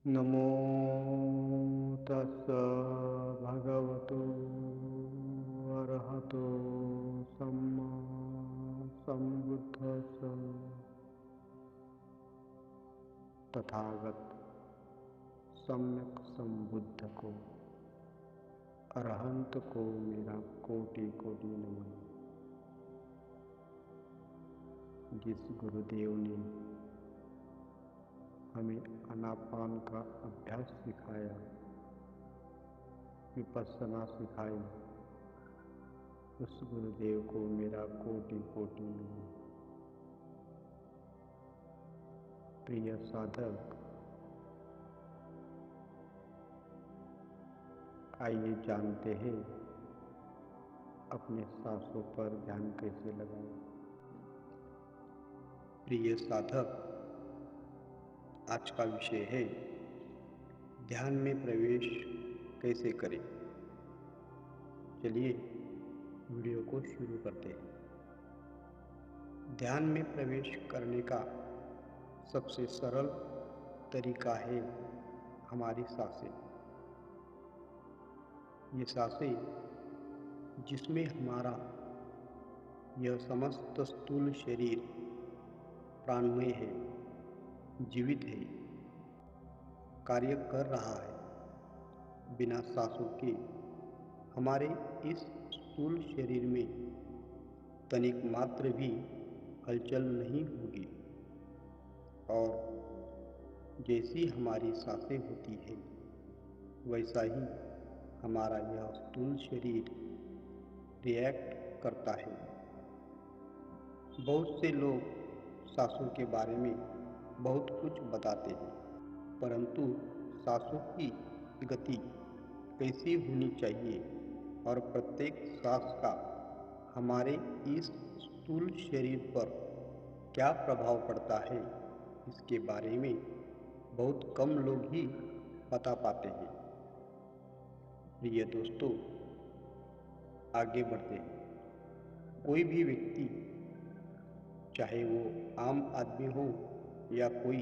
नमो तस्स भगवतो अरहतो सम्मा सम्बुद्धस्स। तथागत सम्यक संबुद्ध को, अरहंत को मेरा कोटि कोटि नमन। जिस गुरुदेव ने हमें आनापान का अभ्यास सिखाया, विपस्सना सिखाई, उस गुरुदेव को मेरा कोटि कोटि नमन। प्रिय साधक, आइए जानते हैं अपने सांसों पर ध्यान कैसे लगाएं। प्रिय साधक, आज का विषय है ध्यान में प्रवेश कैसे करें। चलिए वीडियो को शुरू करते हैं। ध्यान में प्रवेश करने का सबसे सरल तरीका है हमारी सांसें। ये सांसें जिसमें हमारा यह समस्त स्थूल शरीर प्राणमय है, जीवित है, कार्य कर रहा है। बिना सांसों के हमारे इस स्थूल शरीर में तनिक मात्र भी हलचल नहीं होगी, और जैसी हमारी सांसें होती है वैसा ही हमारा यह स्थूल शरीर रिएक्ट करता है। बहुत से लोग सांसों के बारे में बहुत कुछ बताते हैं, परंतु सांसों की गति कैसी होनी चाहिए और प्रत्येक सांस का हमारे इस स्थूल शरीर पर क्या प्रभाव पड़ता है, इसके बारे में बहुत कम लोग ही बता पाते हैं। प्रिय दोस्तों, आगे बढ़ते हैं। कोई भी व्यक्ति, चाहे वो आम आदमी हो या कोई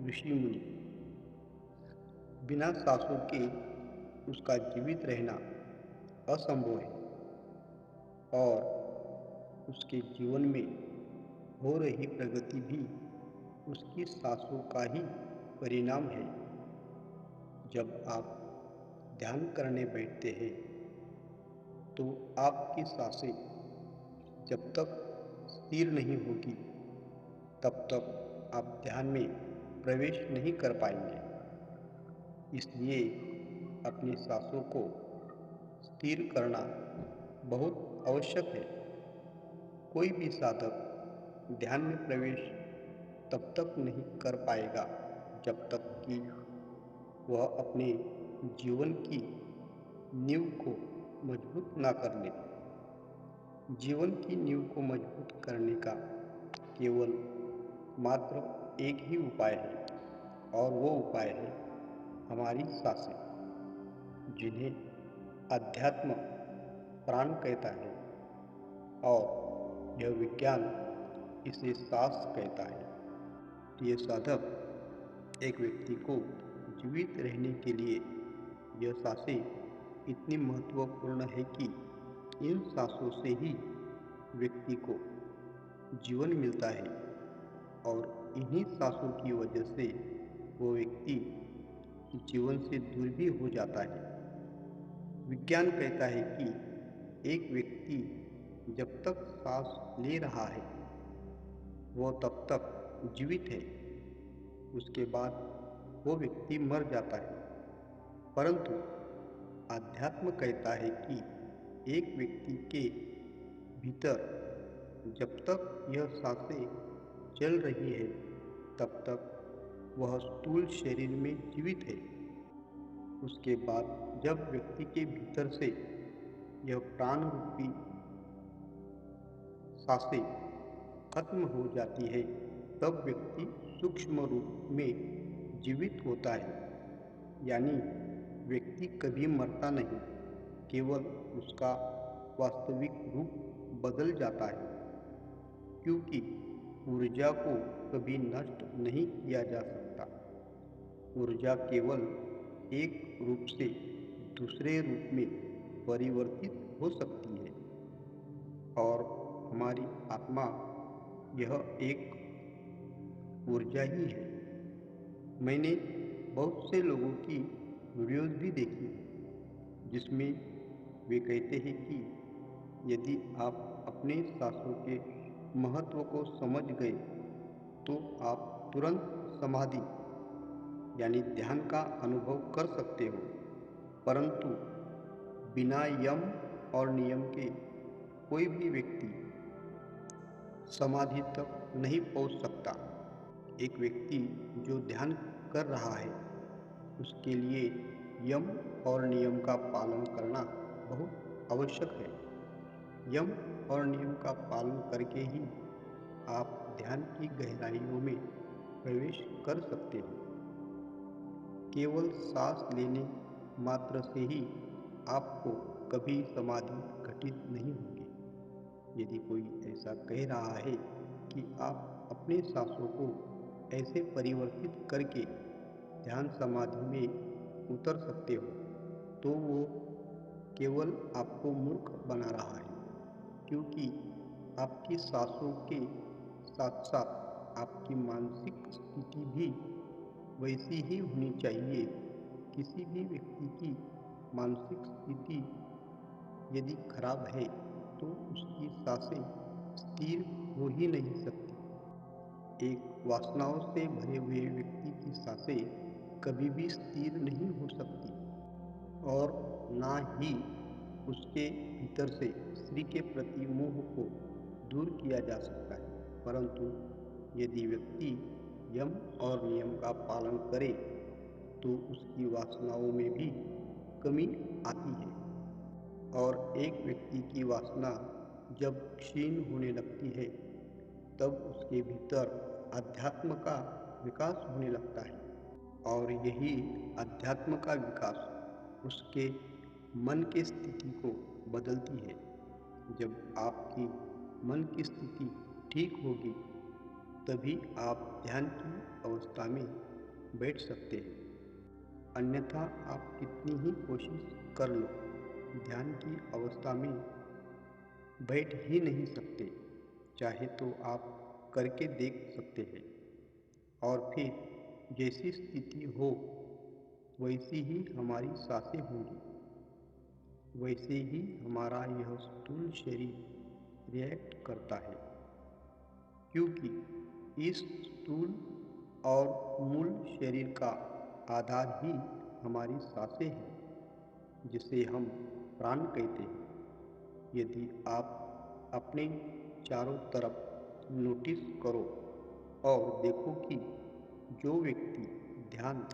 ऋषि मुनि, बिना सांसों के उसका जीवित रहना असंभव है, और उसके जीवन में हो रही प्रगति भी उसकी सांसों का ही परिणाम है। जब आप ध्यान करने बैठते हैं तो आपकी सांसें जब तक स्थिर नहीं होगी तब तक आप ध्यान में प्रवेश नहीं कर पाएंगे। इसलिए अपनी सांसों को स्थिर करना बहुत आवश्यक है। कोई भी साधक ध्यान में प्रवेश तब तक नहीं कर पाएगा जब तक कि वह अपने जीवन की नींव को मजबूत ना कर ले। जीवन की नींव को मजबूत करने का केवल मात्र एक ही उपाय है, और वो उपाय है हमारी सांसें, जिन्हें अध्यात्म प्राण कहता है, और यह विज्ञान इसे सांस कहता है। ये साधक, एक व्यक्ति को जीवित रहने के लिए यह सांसें इतनी महत्वपूर्ण है कि इन सांसों से ही व्यक्ति को जीवन मिलता है, और इन्हीं सांसों की वजह से वो व्यक्ति जीवन से दूर भी हो जाता है। विज्ञान कहता है कि एक व्यक्ति जब तक सांस ले रहा है वो तब तक जीवित है, उसके बाद वो व्यक्ति मर जाता है। परंतु अध्यात्म कहता है कि एक व्यक्ति के भीतर जब तक यह सांसें चल रही है तब तक वह स्थूल शरीर में जीवित है। उसके बाद जब व्यक्ति के भीतर से यह प्राण रूपी सांसें खत्म हो जाती है तब व्यक्ति सूक्ष्म रूप में जीवित होता है। यानी व्यक्ति कभी मरता नहीं, केवल उसका वास्तविक रूप बदल जाता है, क्योंकि ऊर्जा को कभी नष्ट नहीं किया जा सकता। ऊर्जा केवल एक रूप से दूसरे रूप में परिवर्तित हो सकती है और हमारी आत्मा यह एक ऊर्जा ही है। मैंने बहुत से लोगों की वीडियोस भी देखी जिसमें वे कहते हैं कि यदि आप अपने सांसों के महत्व को समझ गए तो आप तुरंत समाधि यानी ध्यान का अनुभव कर सकते हो, परंतु बिना यम और नियम के कोई भी व्यक्ति समाधि तक नहीं पहुंच सकता। एक व्यक्ति जो ध्यान कर रहा है उसके लिए यम और नियम का पालन करना बहुत आवश्यक है। यम और नियम का पालन करके ही आप ध्यान की गहराइयों में प्रवेश कर सकते हैं। केवल सांस लेने मात्र से ही आपको कभी समाधि घटित नहीं होगी। यदि कोई ऐसा कह रहा है कि आप अपने सांसों को ऐसे परिवर्तित करके ध्यान समाधि में उतर सकते हो, तो वो केवल आपको मूर्ख बना रहा है, क्योंकि आपकी सांसों के साथ साथ आपकी मानसिक स्थिति भी वैसी ही होनी चाहिए। किसी भी व्यक्ति की मानसिक स्थिति यदि खराब है तो उसकी सांसें स्थिर हो ही नहीं सकती। एक वासनाओं से भरे हुए व्यक्ति की सांसें कभी भी स्थिर नहीं हो सकती और ना ही उसके भीतर से स्त्री के प्रति मोह को दूर किया जा सकता है। परंतु यदि व्यक्ति यम और नियम का पालन करे तो उसकी वासनाओं में भी कमी आती है और एक व्यक्ति की वासना जब क्षीण होने लगती है तब उसके भीतर अध्यात्म का विकास होने लगता है और यही अध्यात्म का विकास उसके मन की स्थिति को बदलती है। जब आपकी मन की स्थिति ठीक होगी तभी आप ध्यान की अवस्था में बैठ सकते हैं, अन्यथा आप कितनी ही कोशिश कर लो ध्यान की अवस्था में बैठ ही नहीं सकते। चाहे तो आप करके देख सकते हैं और फिर जैसी स्थिति हो वैसी ही हमारी सांसें होंगी, वैसे ही हमारा यह स्थूल शरीर रिएक्ट करता है, क्योंकि इस स्थूल और मूल शरीर का आधार ही हमारी सांसें हैं, जिसे हम प्राण कहते हैं। यदि आप अपने चारों तरफ नोटिस करो और देखो कि जो व्यक्ति ध्यान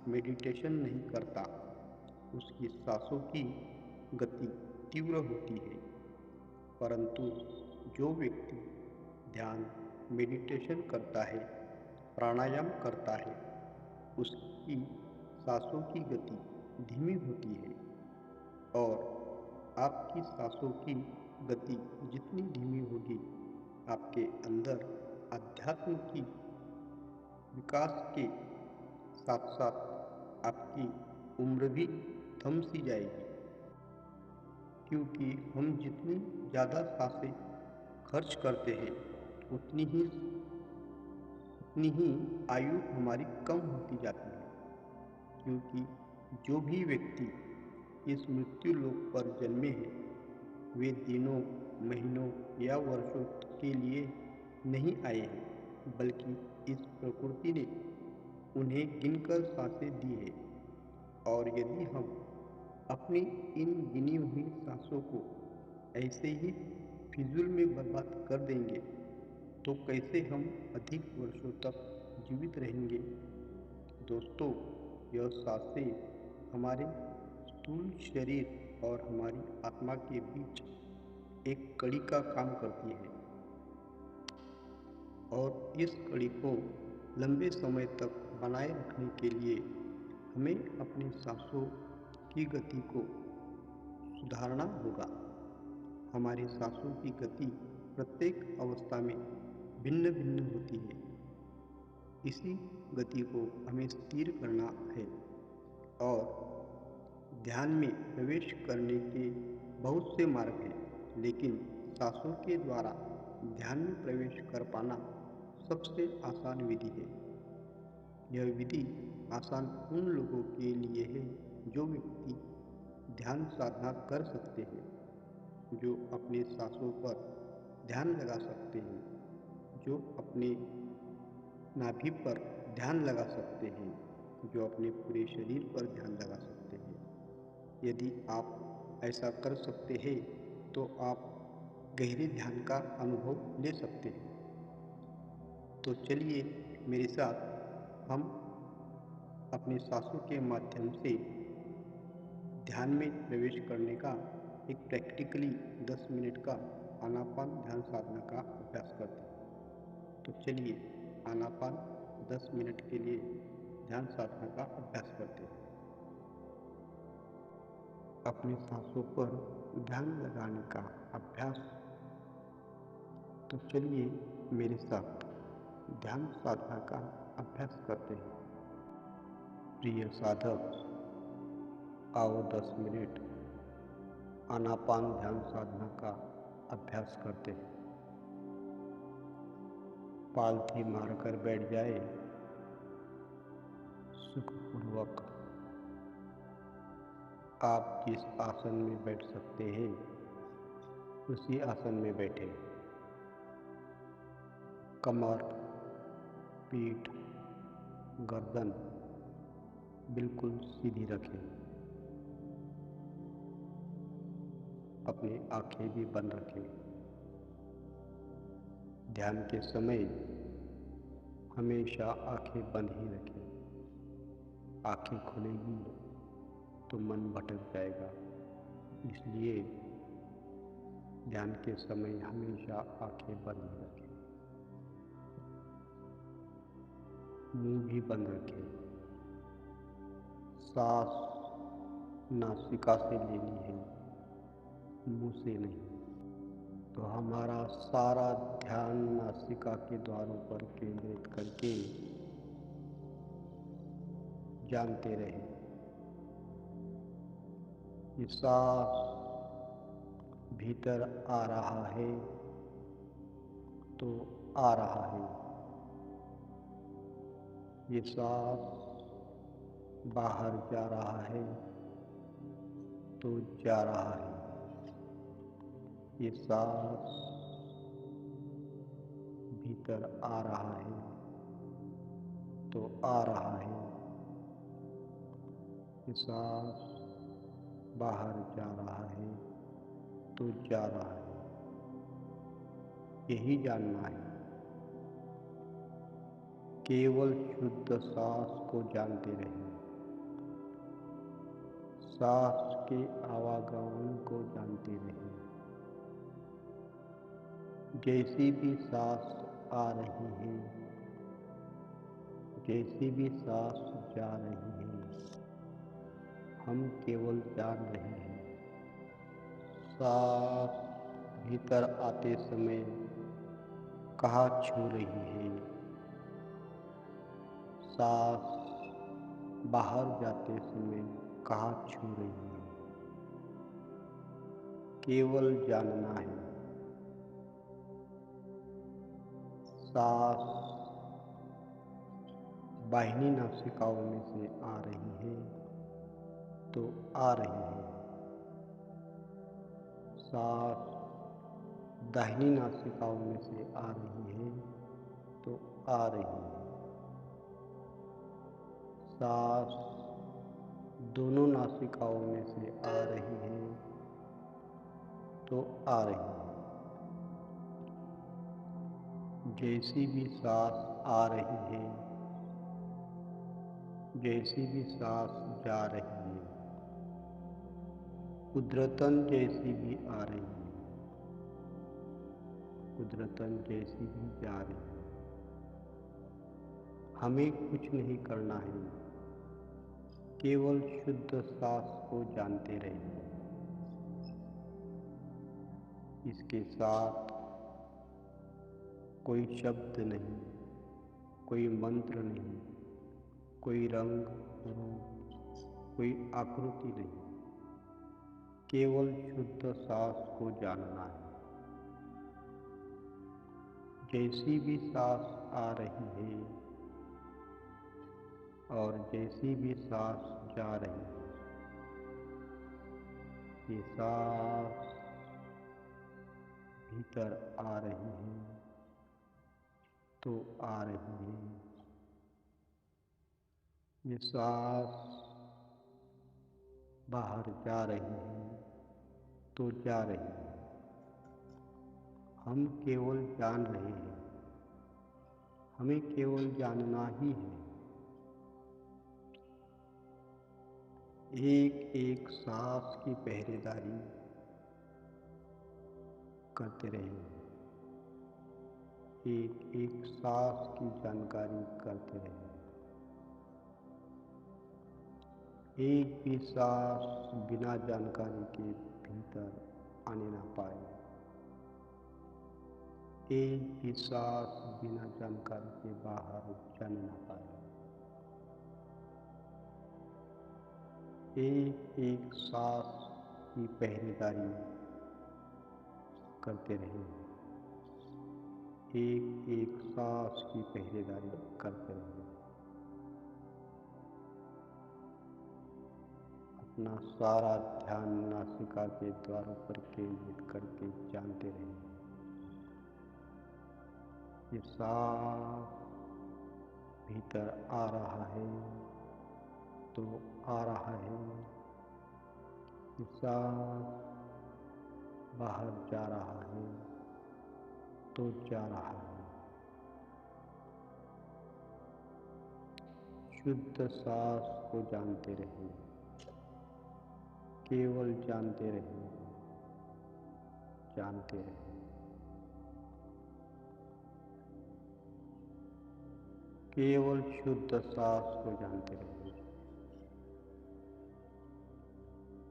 मेडिटेशन नहीं करता उसकी सांसों की गति तीव्र होती है, परंतु जो व्यक्ति ध्यान मेडिटेशन करता है, प्राणायाम करता है, उसकी सांसों की गति धीमी होती है और आपकी सांसों की गति जितनी धीमी होगी आपके अंदर अध्यात्म की विकास के साथ साथ आपकी उम्र भी थम सी जाएगी, क्योंकि हम जितनी ज़्यादा सांसें खर्च करते हैं उतनी ही आयु हमारी कम होती जाती है। क्योंकि जो भी व्यक्ति इस मृत्यु लोक पर जन्मे हैं वे दिनों, महीनों या वर्षों के लिए नहीं आए हैं, बल्कि इस प्रकृति ने उन्हें गिनकर सांसें दी है। और यदि हम अपनी इन गिनी हुई सांसों को ऐसे ही फिजूल में बर्बाद कर देंगे तो कैसे हम अधिक वर्षों तक जीवित रहेंगे। दोस्तों, यह सांसें हमारे स्थूल शरीर और हमारी आत्मा के बीच एक कड़ी का काम करती है और इस कड़ी को लंबे समय तक बनाए रखने के लिए हमें अपनी सांसों की गति को सुधारना होगा। हमारी सांसों की गति प्रत्येक अवस्था में भिन्न भिन्न होती है, इसी गति को हमें स्थिर करना है और ध्यान में प्रवेश करने के बहुत से मार्ग हैं, लेकिन सांसों के द्वारा ध्यान में प्रवेश कर पाना सबसे आसान विधि है। यह विधि आसान उन लोगों के लिए है जो व्यक्ति ध्यान साधना कर सकते हैं, जो अपने सांसों पर ध्यान लगा सकते हैं, जो अपने नाभि पर ध्यान लगा सकते हैं, जो अपने पूरे शरीर पर ध्यान लगा सकते हैं। यदि आप ऐसा कर सकते हैं तो आप गहरे ध्यान का अनुभव ले सकते हैं। तो चलिए मेरे साथ हम अपने सांसों के माध्यम से ध्यान में प्रवेश करने का एक प्रैक्टिकली 10 मिनट का आनापान ध्यान साधना का अभ्यास करते हैं। तो चलिए आनापान 10 मिनट के लिए ध्यान साधना का अभ्यास करते हैं। अपने सांसों पर ध्यान लगाने का अभ्यास। तो चलिए मेरे साथ ध्यान साधना का अभ्यास करते हैं। प्रिय साधक, आओ 10 मिनट आनापान ध्यान साधना का अभ्यास करते हैं। पालथी मारकर बैठ जाए, सुखपूर्वक। आप जिस आसन में बैठ सकते हैं उसी आसन में बैठे। कमर, पीठ, गर्दन बिल्कुल सीधी रखें। अपनी आंखें भी बंद रखें। ध्यान के समय हमेशा आंखें बंद ही रखें। आंखें खुलेगी तो मन भटक जाएगा, इसलिए ध्यान के समय हमेशा आंखें बंद ही रखें। मुंह भी बंद रखें। सांस नासिका से लेनी है, मुंह से नहीं। तो हमारा सारा ध्यान नासिका के द्वारों पर केंद्रित करके जानते रहे। ये सांस भीतर आ रहा है तो आ रहा है, ये सांस बाहर जा रहा है तो जा रहा है, ये सांस भीतर आ रहा है तो आ रहा है, ये सांस बाहर जा रहा है तो जा रहा है। यही जानना है। केवल शुद्ध सांस को जानते रहें। सांस के आवागमन को जानते रहें। जैसी भी सांस आ रही है, जैसी भी सांस जा रही है, हम केवल जान रहे हैं। सांस भीतर आते समय कहाँ छू रही है, सांस बाहर जाते समय कहाँ छू रही है। केवल जानना है। सांस बाहिनी नासिकाओं में से आ रही है तो आ रही है। सांस दाहिनी नासिकाओं में से आ रही है तो आ रही है। सांस दोनों नासिकाओं में से आ रही है तो आ रही है। जैसी भी सांस आ रही है, जैसी भी सांस जा रही है, कुदरतन जैसी भी आ रही है, कुदरतन जैसी भी जा रही है। हमें कुछ नहीं करना है, केवल शुद्ध सांस को जानते रहें। इसके साथ कोई शब्द नहीं, कोई मंत्र नहीं, कोई रंग रूप, कोई आकृति नहीं, केवल शुद्ध सांस को जानना है। जैसी भी सांस आ रही है और जैसी भी सांस जा रही है, ये सांस भीतर आ रही है तो आ रही है, ये सांस बाहर जा रही है तो जा रही है। हम केवल जान रहे हैं, हमें केवल जानना ही है। एक एक सांस की पहरेदारी करते रहें, एक एक सांस की जानकारी करते रहें। एक भी सांस बिना जानकारी के भीतर आने ना पाए, एक भी सांस बिना जानकारी के बाहर जाने ना पाए। एक एक सांस की पहरेदारी करते रहें, एक एक सांस की पहरेदारी करते रहें। अपना सारा ध्यान नासिका के द्वारों पर केंद्रित करके जानते रहें। ये सांस भीतर आ रहा है तो आ रहा है, ये सांस बाहर जा रहा है तो जा रहा है। शुद्ध सांस को जानते रहें, केवल जानते रहें, जानते रहें। केवल शुद्ध सांस को जानते रहें,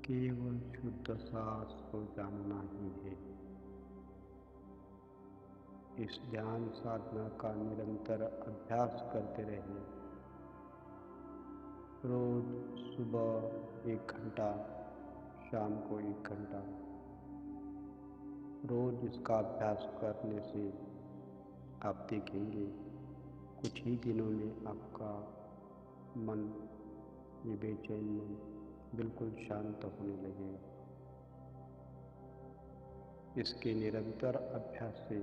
केवल शुद्ध सांस को जानना ही है। इस ध्यान साधना का निरंतर अभ्यास करते रहें। रोज सुबह 1 घंटा, शाम को 1 घंटा। रोज इसका अभ्यास करने से आप देखेंगे कुछ ही दिनों में आपका मन, ये बेचैन मन बिल्कुल शांत होने लगेगा। इसके निरंतर अभ्यास से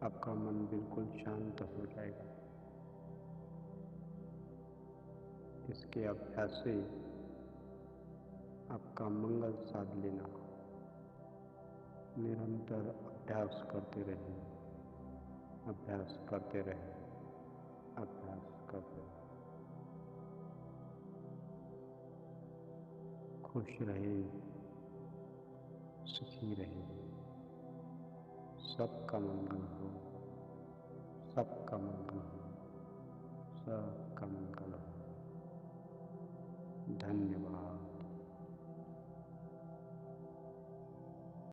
आपका मन बिल्कुल शांत हो जाएगा। इसके अभ्यास से आपका मंगल साध लेना। निरंतर अभ्यास करते रहें, अभ्यास करते रहें, अभ्यास करते रहें। खुश रहें, सुखी रहें। सबका मंगल हो, सबका मंगल हो, सबका मंगल हो। धन्यवाद।